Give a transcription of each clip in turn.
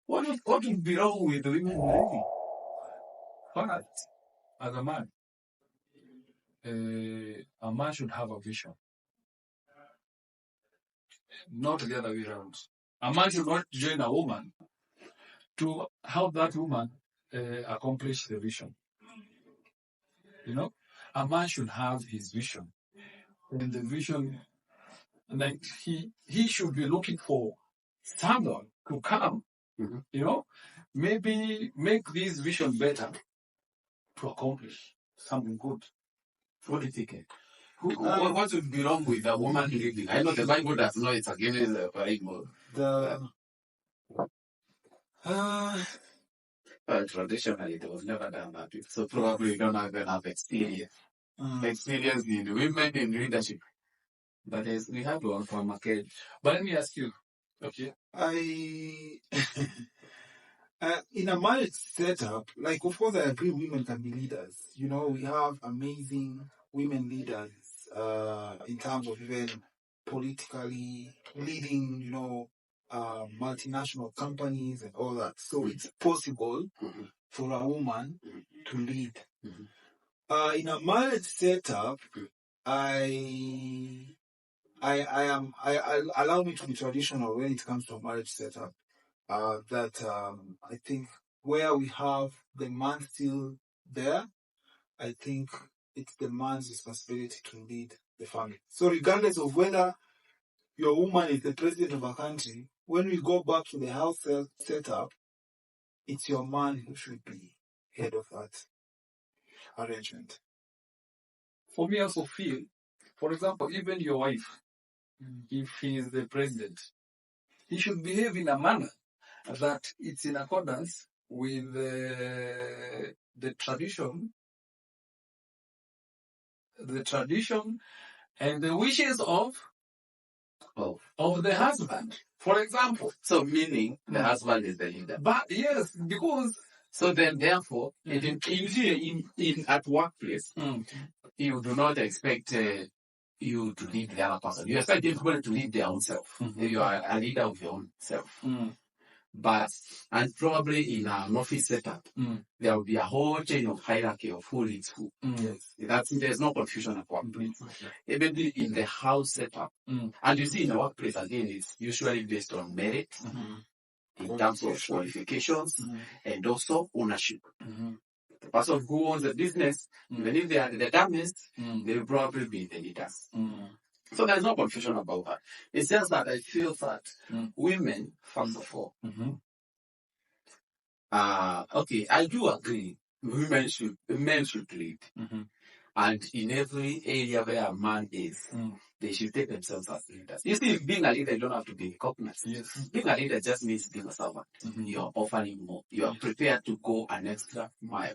What would be wrong with women leading? But as a man should have a vision, not the other way around. A man should not join a woman to help that woman accomplish the vision. A man should have his vision, and the vision, like he should be looking for someone to come, maybe make this vision better to accomplish something good. What do you think? What would be wrong with a woman leading? I know the Bible does not, it's against the Bible. Traditionally, it was never done that way. So probably you don't even have experience. Experience in women in leadership. But we have one from a kid. But let me ask you, okay? In a marriage setup, like, of course, I agree women can be leaders. We have amazing women leaders in terms of even politically leading, multinational companies and all that. So it's possible for a woman to lead. In a marriage setup, I allow me to be traditional when it comes to a marriage setup. I think where we have the man still there, I think it's the man's responsibility to lead the family. So regardless of whether your woman is the president of a country, when we go back to the house setup, it's your man who should be head of that arrangement. For me, I also feel, for example, even your wife, if he is the president, he should behave in a manner that it's in accordance with the tradition and the wishes of the husband. For example. So meaning the husband is the leader. But yes, because so then therefore, in at workplace, you do not expect you to lead the other person. You expect everybody to lead their own self. You are a leader of your own self. And probably in an office setup, there will be a whole chain of hierarchy of who leads who. There's no confusion at workplace. Even in the house setup, and you see in the workplace again, it's usually based on merit, in terms of qualifications, and also ownership. The person who owns the business, even if they are the dumbest, they will probably be the leaders. So there's no confusion about that. It's just that I feel that women, first of all, okay, I do agree. Men should lead. And in every area where a man is, they should take themselves as leaders. You see, being a leader, you don't have to be cognizant. Yes. Being a leader just means being a servant. You are offering more. You are prepared to go an extra mile.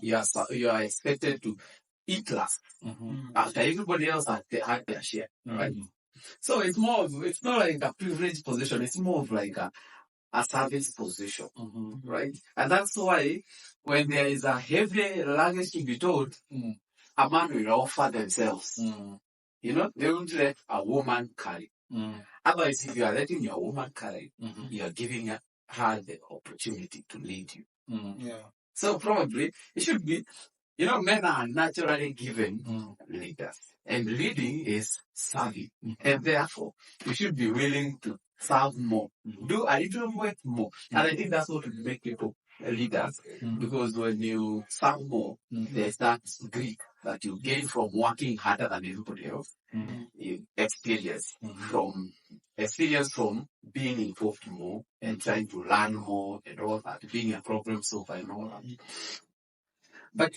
You are expected to eat last after everybody else had their share, right? So it's not like a privileged position. It's more of like a service position, right? And that's why when there is a heavy luggage to be told, a man will offer themselves. They won't let a woman carry. Otherwise, if you are letting your woman carry, you are giving her the opportunity to lead you. So probably it should be, men are naturally given leaders. And leading is serving. And therefore, you should be willing to serve more. Do a little bit more. And I think that's what will make people leaders. Because when you serve more, there's that greed that you gain from working harder than everybody else. You experience from being involved more and trying to learn more and all that, being a problem solver and all that. But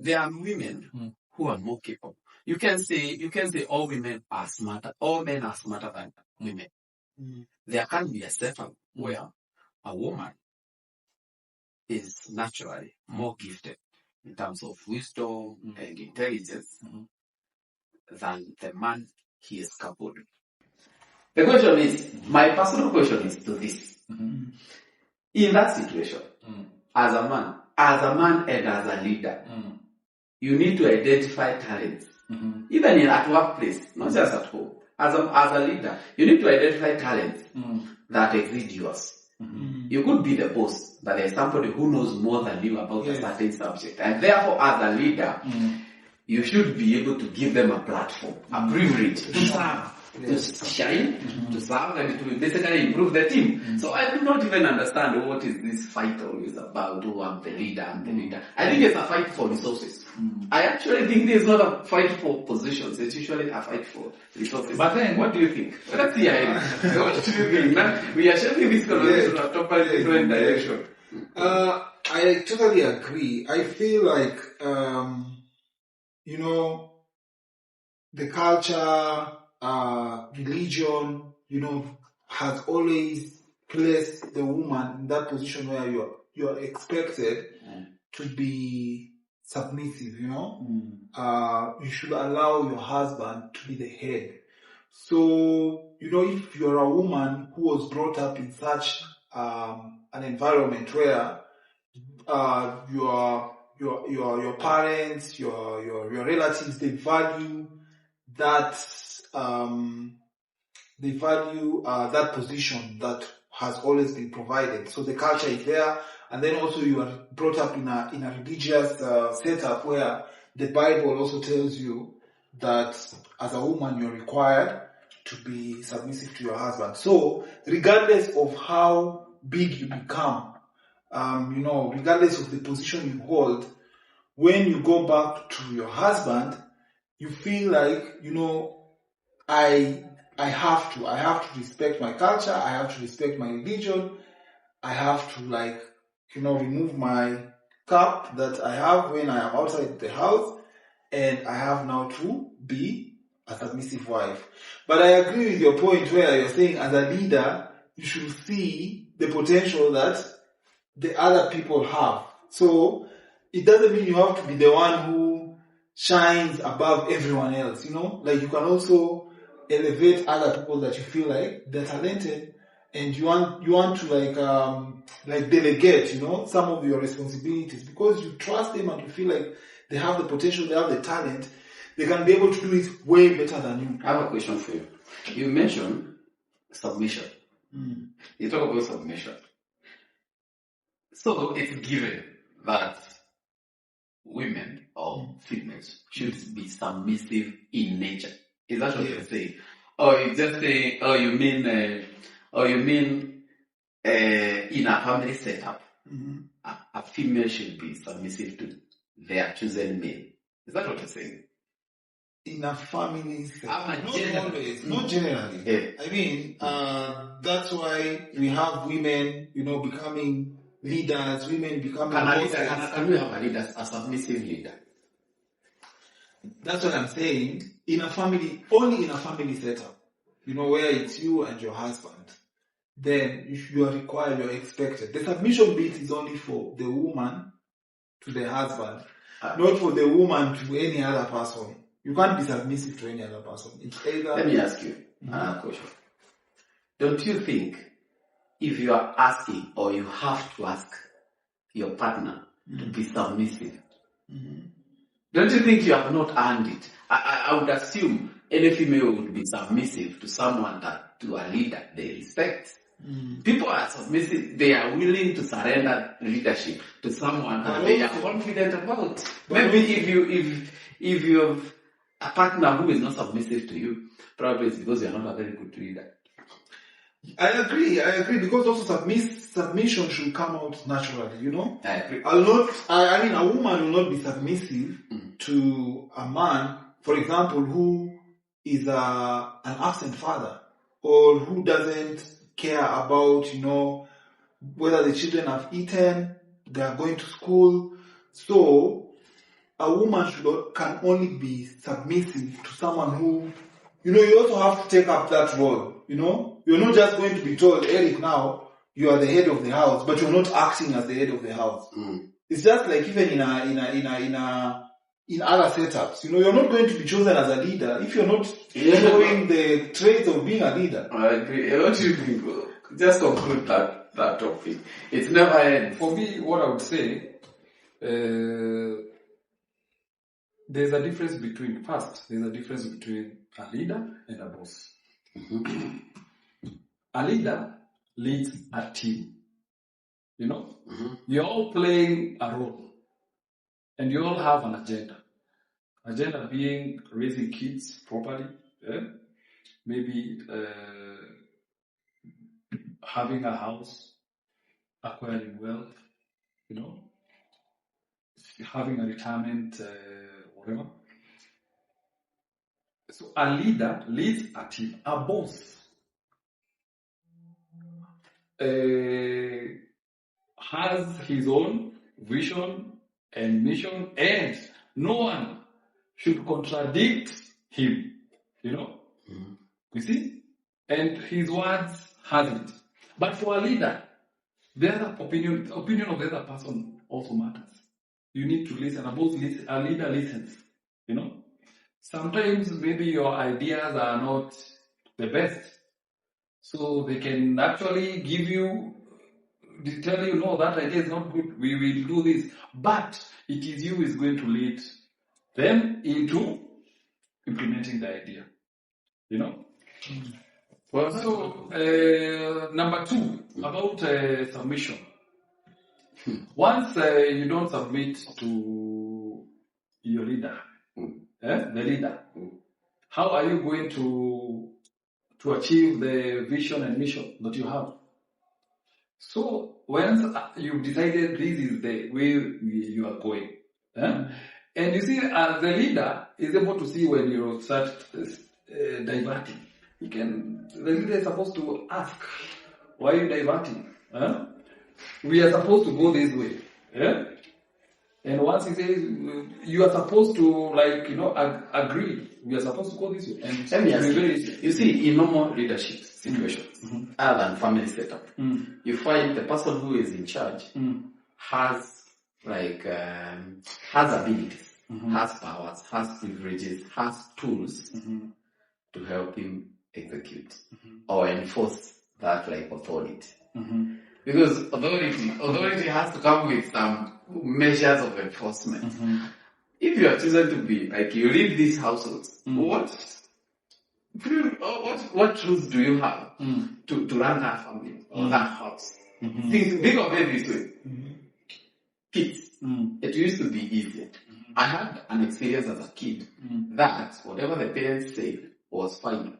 there are women who are more capable. You can say all women are smarter, all men are smarter than women. There can be a setup where a woman is naturally more gifted in terms of wisdom and intelligence than the man he is coupled with. The question is, my personal question is to this. In that situation, as a man and as a leader, you need to identify talents. Even at workplace, not just at home. As a leader, you need to identify talents that exceed yours. You could be the boss, but there's somebody who knows more than you about a certain subject. And therefore, as a leader, you should be able to give them a platform, a privilege to serve, to shine, to serve, and to basically improve the team. So I do not even understand what is this fight always about. Oh, I'm the leader, I'm the leader. I think it's a fight for resources. I actually think there's not a fight for positions. It's usually a fight for resources. But then, what do you think? Let's see. What do you think? Man, we are shaping this conversation in a totally different direction. I totally agree. I feel like, the culture, religion, has always placed the woman in that position where you're expected to be submissive, you should allow your husband to be the head. So, if you're a woman who was brought up in such an environment where your parents, your relatives, they value that that position that has always been provided. So the culture is there, and then also you are brought up in a religious setup where the Bible also tells you that as a woman you're required to be submissive to your husband. So regardless of how big you become, regardless of the position you hold, when you go back to your husband, you feel like, I have to respect my culture, I have to respect my religion, I have to remove my cap that I have when I am outside the house, and I have now to be a submissive wife. But I agree with your point where you're saying as a leader, you should see the potential that the other people have. So it doesn't mean you have to be the one who shines above everyone else, you can also elevate other people that you feel like they're talented, and you want to delegate, some of your responsibilities, because you trust them and you feel like they have the potential, they have the talent, they can be able to do it way better than you. I have a question for you. You mentioned submission. You talk about submission. So it's given that women or females should be submissive in nature. Is that what you're saying? Or you just say, you mean in a family setup, a female should be submissive to their chosen male. Is that what you're saying? In a family setup, not generally. Yeah. I mean, that's why we have women, becoming leaders, women becoming bosses. Can we have a leader, a submissive leader? That's what I'm saying. Only in a family setup, where it's you and your husband, then if you are required, you're expected. The submission bit is only for the woman to the husband, not for the woman to any other person. You can't be submissive to any other person. It's either... Let me ask you another question. Don't you think if you are asking or you have to ask your partner to be submissive, don't you think you have not earned it? I would assume any female would be submissive to someone to a leader they respect. People are submissive, they are willing to surrender leadership to someone that they are confident about. Maybe if you have a partner who is not submissive to you, probably it's because you are not a very good leader. I agree, because also submission should come out naturally, I agree. A woman will not be submissive to a man, for example, who is an absent father, or who doesn't care about, whether the children have eaten, they are going to school. So a woman can only be submissive to someone who, you also have to take up that role, You're not just going to be told, Eric, now you are the head of the house, but you're not acting as the head of the house. It's just like even in other setups, you're not going to be chosen as a leader if you're not showing the traits of being a leader. I agree. What do you think? Just conclude that topic. It's never ends. For me, what I would say, there's a difference between a leader and a boss. A leader leads a team. You know, Mhm. you're all playing a role, and you all have an agenda. Agenda being raising kids properly, maybe having a house, acquiring wealth, you know, having a retirement, whatever. So a leader leads a team. A boss has his own vision and mission, and no one should contradict him. You know, you see, and his words has it. But for a leader, the opinion of the other person also matters. You need to listen. A leader listens. You know, sometimes maybe your ideas are not the best, so they can actually give you, they tell you, no, that idea is not good. We will do this, but it is you who is going to lead them into implementing the idea. You know. Well, So number 2 about submission. Once you don't submit to your leader, the leader, how are you going to achieve the vision and mission that you have? So once you've decided this is the way you are going, and you see, as the leader is able to see when you start diverting. The leader is supposed to ask, why are you diverting? We are supposed to go this way. And once he says, you are supposed to, agree. We are supposed to go this way. And let me ask you see, in normal leadership situations, other than family setup, you find the person who is in charge has has abilities, has powers, has privileges, has tools to help him execute or enforce that authority. Because authority has to come with some measures of enforcement. If you are chosen to be you lead these households, what tools do you have to run that family or that house? Think of it this way. Kids, it used to be easier. I had an experience as a kid that whatever the parents said was fine.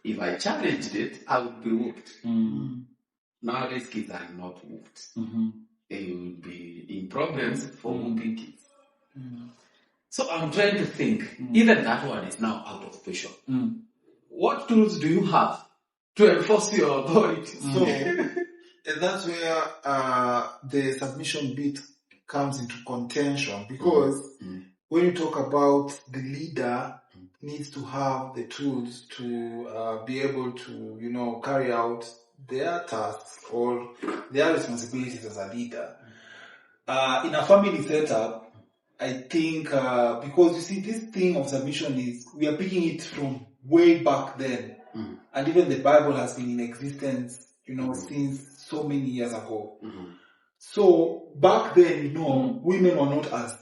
If I challenged it, I would be whooped. Nowadays, kids are not whooped. They will be in problems for whooping kids. So I'm trying to think, even that one is now out of question. What tools do you have to enforce your authority? So that's where the submission bit comes into contention, because when you talk about the leader needs to have the tools to be able to carry out their tasks or their responsibilities as a leader. In a family setup, I think because you see, this thing of submission is, we are picking it from way back then, and even the Bible has been in existence, since so many years ago. So back then, women were not as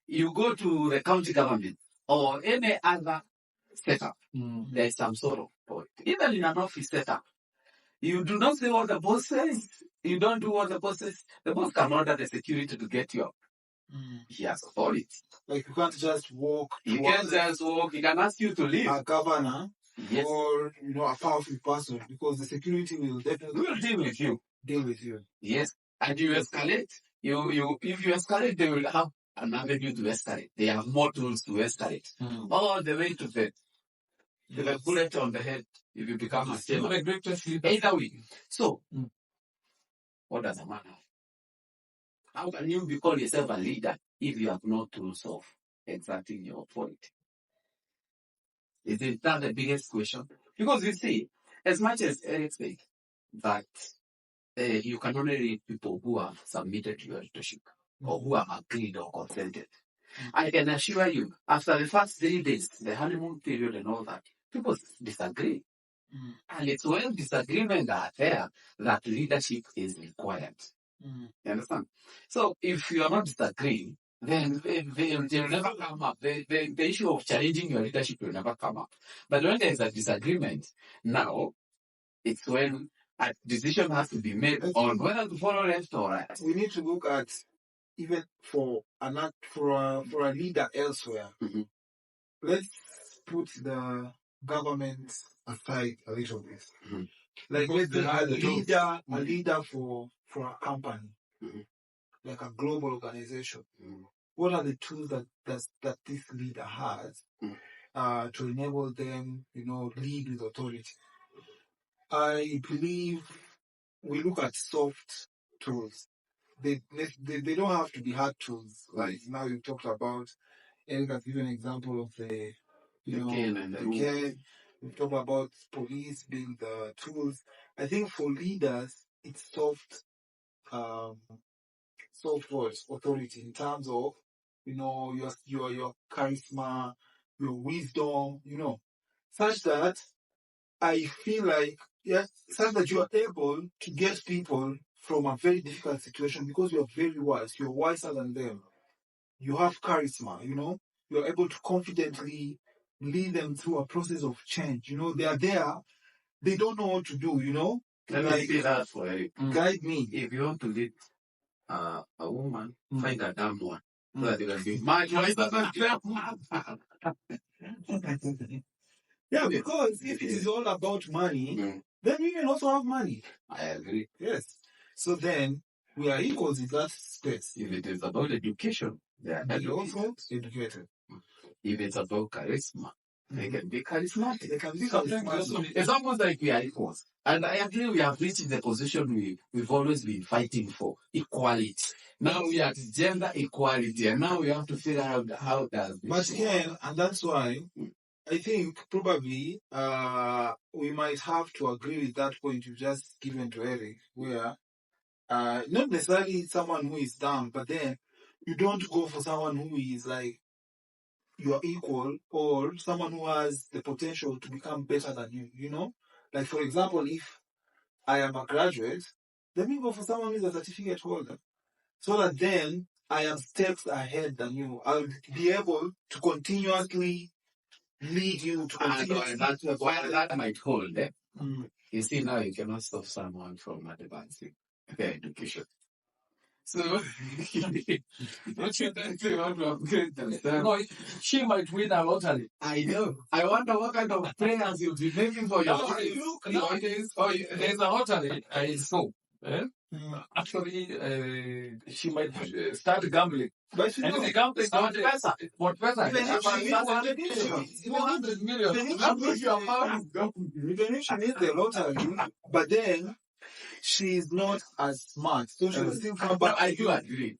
you go to the county government or any other setup, there is some sort of point. Even in an office setup, you do not say what the boss says. You don't do what the boss says. The boss can order the security to get you up. He has authority. Like you can't just walk. You can't just walk. He can ask you to leave. A governor Yes. or a powerful person, because the security will definitely deal with you. Deal with you. Yes. And you escalate. If you escalate, they will have an avenue to escalate. They have more tools to escalate. All the way to the bullet on the head if you become a sailor. Either way. So, what does a man have? How can you call yourself a leader if you have no tools of exerting your authority? Is that the biggest question? Because you see, as much as Eric said that you can only read people who have submitted to your leadership or who have agreed or consented. I can assure you, after the first 3 days, the honeymoon period and all that, people disagree. And it's when disagreements are there that leadership is required. You understand? So if you are not disagreeing, then they will never come up. The issue of challenging your leadership will never come up. But when there is a disagreement, now it's when a decision has to be made on whether to follow left or right. We need to look at, even for a leader elsewhere. Let's put the government aside a little bit. Like let's say a leader for a company, like a global organization. What are the tools that this leader has to enable them, lead with authority? I believe we look at soft tools. They don't have to be hard tools. Like now you talked about, Eric has given an example of the cane. We've talked about police being the tools. I think for leaders, it's soft words, authority, in terms of, your charisma, your wisdom, such that I feel like, such that you are able to get people from a very difficult situation because you are very wise. You're wiser than them. You have charisma, You're able to confidently lead them through a process of change. They are there. They don't know what to do, Let me say that for you. Guide me. If you want to lead a woman, find a damn one. So that you can be much wiser than them. Yeah, because if it is all about money, then women also have money. I agree. Yes. So then we are equals in that space. If it is about education, they are also educated. If it's about charisma, they can be charismatic. They can be charismatic. It's almost like we are equals. And I agree we have reached the position we've always been fighting for, equality. Now we are at gender equality, and now we have to figure out how does this. But again, and that's why I think probably we might have to agree with that point you've just given to Eric, where not necessarily someone who is down, but then you don't go for someone who is like your equal or someone who has the potential to become better than you, Like, for example, if I am a graduate, let me go for someone who is a certificate holder, so that then I am steps ahead than you. I'll be able to continuously lead you to while that might hold. You see, now you cannot stop someone from advancing their education. So, what you think they want to upgrade themselves? No, she might win a lottery. I know. I wonder what kind of prayers you'll be making for your kids. Nowadays, there's a lottery, I saw. Actually, she might start gambling. But And the gambling, what better? $100 million. Even if she needs the lottery, but then she's not as smart. So she will still come back. I do agree.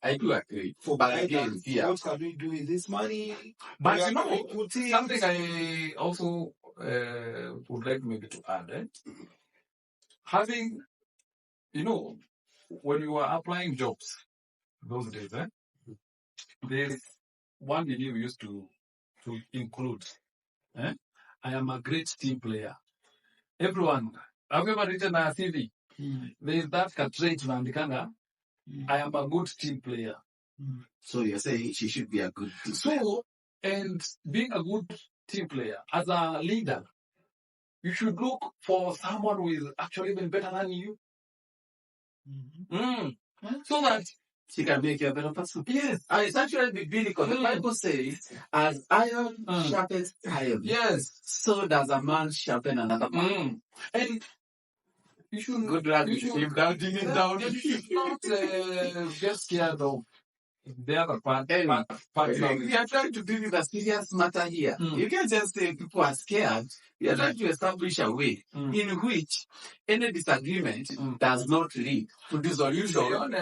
But again, what can we do with this money? But something I also would like maybe to add. Having, when you are applying jobs those days, there's one you used to include. I am a great team player. Everyone, have you ever written a CV? There's that trait, I am a good team player. So you're saying she should be a good team player. So, and being a good team player, as a leader, you should look for someone who is actually even better than you. So that She can make you a better person. yes, It's actually biblical. The Bible says, as iron sharpens iron, yes, so does a man sharpen another man. and you should Good luck you with should him counting it down. you should not get scared of the other part. Anyway, partner. we are trying to deal with a serious matter here. You can't just say people are scared. We are trying to establish a way in which any disagreement does not lead to dissolution,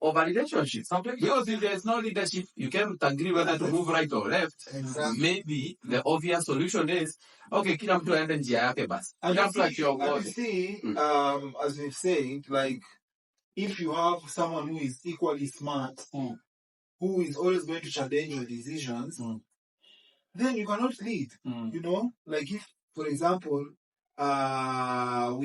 of a relationship. Because if there is no leadership, you can't agree whether to move right or left. Exactly. Maybe the obvious solution is, okay, kila mtu aende njia yake basi. And Just like your you word. see, as we said, like, if you have someone who is equally smart, who is always going to challenge your decisions, then you cannot lead. You know, like if, for example, we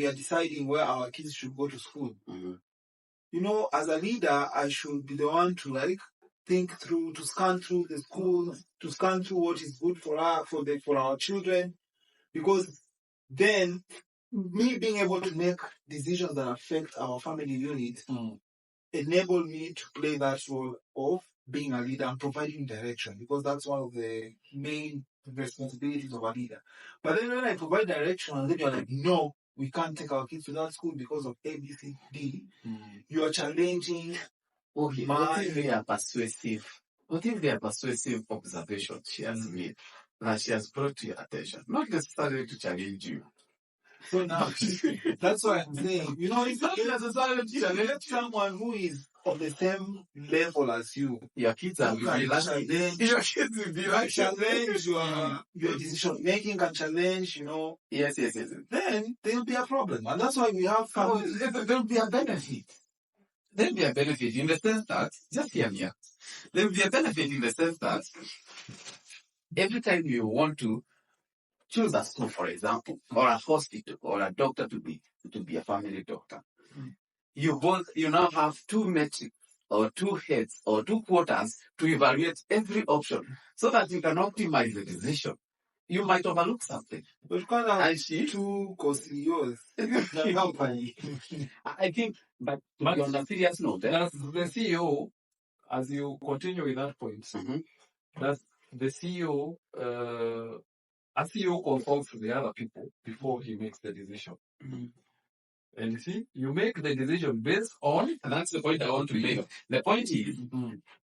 are deciding where our kids should go to school. You know, as a leader, I should be the one to like think through, to scan through the schools, to scan through what is good for our children, because then me being able to make decisions that affect our family unit enable me to play that role of being a leader and providing direction, because that's one of the main responsibilities of a leader. But then when I provide direction and then you're like, no, we can't take our kids to that school because of A, B, C, D, you are challenging. Okay, what if they are persuasive? What if they are persuasive observations she has made that she has brought to your attention? Not necessarily to challenge you. So now, that's why I'm saying, you know, if Not necessarily to challenge someone who is of the same level as you, your kids are you can challenge. Your kids will be can challenge your decision making, can challenge, you know. Yes. Then there'll be a problem. And that's why we have families. There'll be a benefit. There'll be a benefit in the sense that, just hear me out. There'll be a benefit in the sense that every time you want to choose a school, for example, or a hospital, or a doctor to be a family doctor, you now have two metrics, or two heads, or two quarters to evaluate every option so that you can optimize the decision. You might overlook something. But you can't have two co-CEOs. I think, but on a serious note, that's the CEO, as you continue with that point, that the CEO, a CEO consults the other people before he makes the decision. And you see, you make the decision based on... And that's the point I want to make. The point is,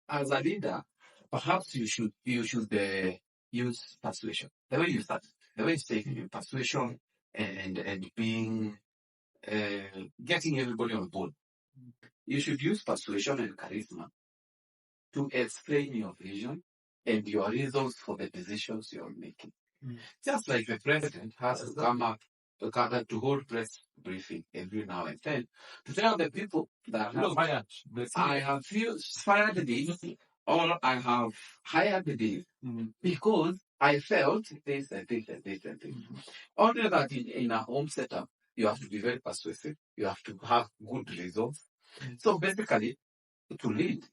as a leader, perhaps you should use persuasion. The way you start, the way you say persuasion and being, getting everybody on board. You should use persuasion and charisma to explain your vision and your reasons for the decisions you're making. Just like the president has to come up to hold press briefing every now and then to tell the people that, look, I have fired this, or I have hired this because I felt this and this and this and this. Only that in a home setup, you have to be very persuasive. You have to have good results. So basically, to lead,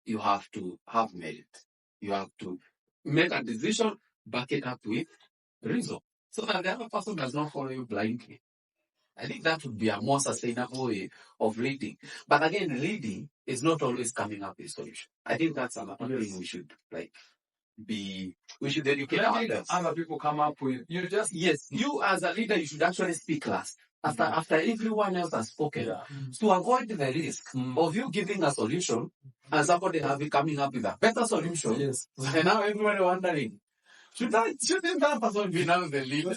you have to have merit. You have to make a decision, back it up with reason, so that the other person does not follow you blindly. I think that would be a more sustainable way of leading. But again, leading is not always coming up with a solution. I think that's another thing we should we should educate others. Other people come up with, you as a leader, you should actually speak last. After everyone else has spoken, to avoid the risk of you giving a solution and somebody coming up with a better solution. And now everybody wondering, shouldn't that person be now the leader?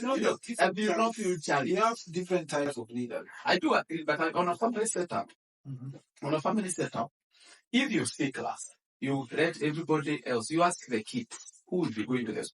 And you not feel challenged. You have different types of leaders. I do agree, but on a family setup, if you speak last, you let everybody else, you ask the kids who will be going to the school.